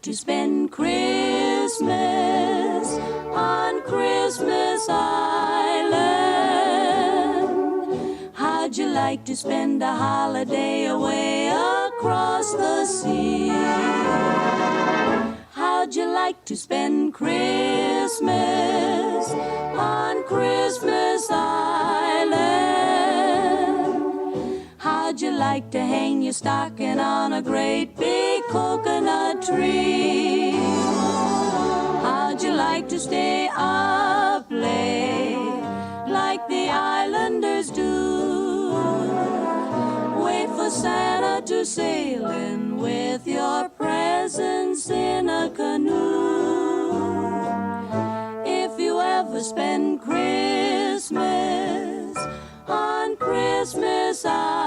to spend Christmas on Christmas Island? How'd you like to spend a holiday away across the sea? How'd you like to spend Christmas on Christmas Island? How'd you like to hang your stocking on a great big coconut tree? How'd you like to stay up late like the islanders do? Wait for Santa to sail in with your presents in a canoe. If you ever spend Christmas on Christmas Island,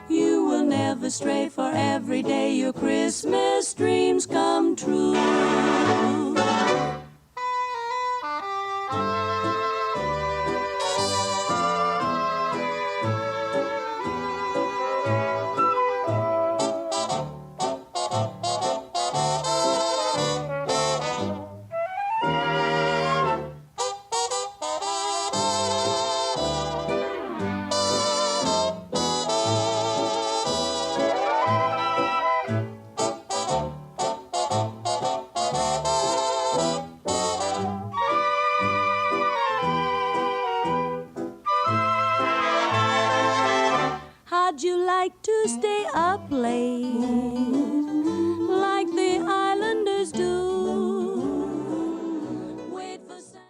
you will never stray, for every day your Christmas dreams come